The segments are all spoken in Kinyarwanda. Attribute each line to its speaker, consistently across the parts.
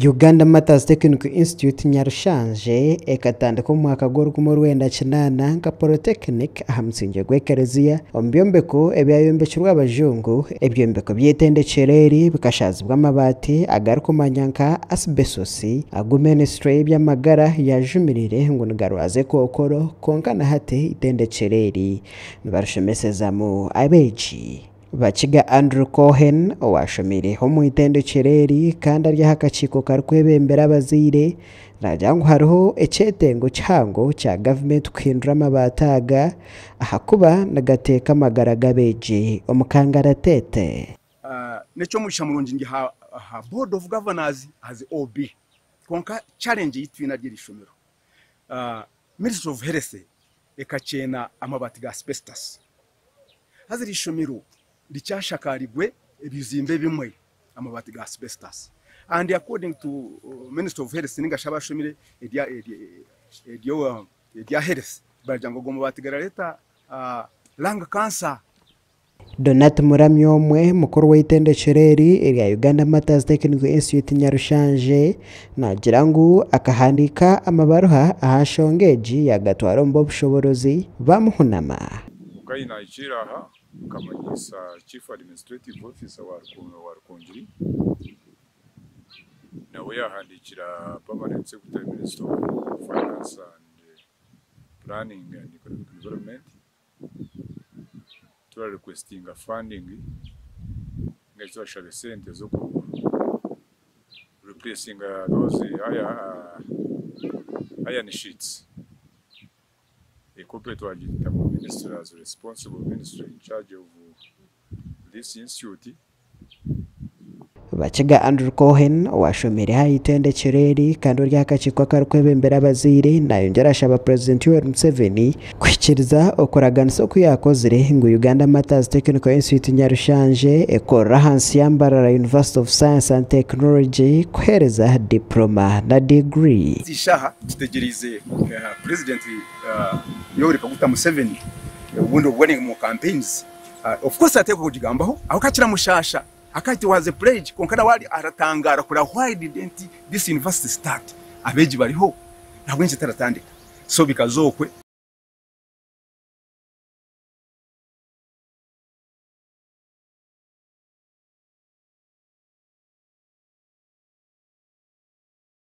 Speaker 1: Uganda Matters Technical Institute Nyarushanje ekatandika omwaka gw'orwenda kinana nka Polytechnic ahamutsinge gw'ekereziya omubyombeko ebyayombekirwe abajungu ebyombeko by'etendekyereri bikashazibwa amabati agarikumanya nka asbestos ago ministry y'ebyamagara yajumirire ngu nigarwaze kokoro konka na hati itendekyereri nibarushemesezamu abeegi Bachiga Andrew Cohen owashomire mu itendekyereri kandi ari hakachiko karikwebembera abaziire najangu hariho echetengo kihango kya government kuhindura amabataga ahakuba nagateka amagara gabeegi omukangara tete
Speaker 2: necho musha mulungi ngi ha board of governors has OB konka challenge yitwina ry'irishomero Ministry of Health ekachena amabati ga asbestos haziri ishomero lichashakaribwe ebizimbe bimwe amabati ga asbestos and according to Minister of Health ninga shabashomire edia health bajango gomabati garaleta lung cancer.
Speaker 1: Donat Muramyi omwe mukuru w'itendekyereri erya Uganda Matters Technical Institute Nyarushanje nagira ngu akahandika amabaruha ahashongeji yagatwara mu bushoborozi bamuhunama
Speaker 3: Kaina ichiraha kamanyisa Chief Administrative Officer wa Rukungiri nawe yahandikira Permanent Secretary Minister of Finance and Planning and Economic Development to requesting a funding ngachwa shabe sente zo replacing those iron sheets. A corporate minister as a responsible minister in charge of this institute.
Speaker 1: Bachiga Andrew Cohen washomire ha itendekyereri kandi ryakachikwa karikwebembera abaziire nayongera ashaba President Yoweri Museveni kwikiriza okuraganisa okuyakozire ngu Uganda Matters Technical Institute Nyarushanje ekora hansi y'ambarara University of Science and Technology kuhereza diploma na degree.
Speaker 2: Zishaha tutegereze President Yoweri Kaguta Museveni ubundi obwene mu campaigns of course ateko kujigambaho akakira mushasha akati was a pledge konkana wali aratangara kula why didn't this university start abeji baliho nabwenje taratandika so bikazokwe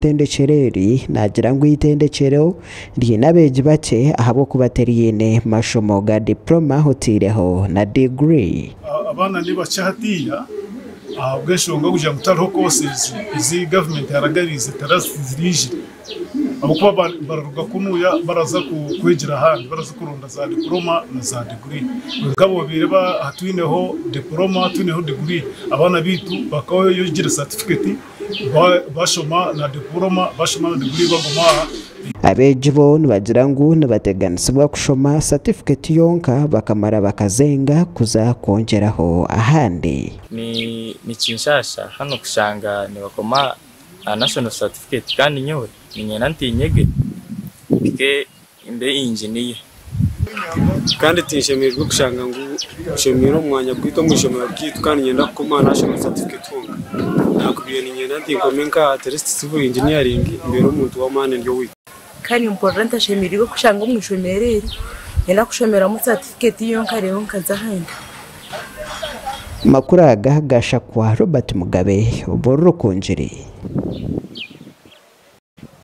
Speaker 2: tendekyereri nagira ngu itendekyero ryinabeegi bake ahabo kubateriyene mashomo ga diploma hotireho na degree
Speaker 4: abana ni bachatiya bweshonga kuja mutaro courses izi government yaragarize tarazirije abukuba bararuga kunuya baraza kwegira handi baraza kuronda za diploma na za degree ngabo bireba hatwineho diploma hatwineho degree abana bitu bakaho yogira certificate bashoma na diploma bashoma na degree bagoma
Speaker 1: abeegi bo nibagira ngu nibateganisibwa kushoma certificate yonka bakamara bakazenga kuza kongeraho ahandi
Speaker 5: ni kinshasha hano kushanga nibakoma national certificate kandi nyowe ninyena ntinyege ke imbe engineer
Speaker 6: kandi tinshemerwe kushanga ngu shomiro mwanya bwito mwishomero bwitu kandi nyenda koma national certificate honga nakubiye ninyena ntinkomenka at least civil engineering imbere umuntu wa mane ndyo wi
Speaker 7: kandi important ashemiriwe kushanga umwishomereri yenda kushomera mu certificate yonka rero nkaza handi
Speaker 1: makuraga gashakwa Robert Mugabe Rukungiri.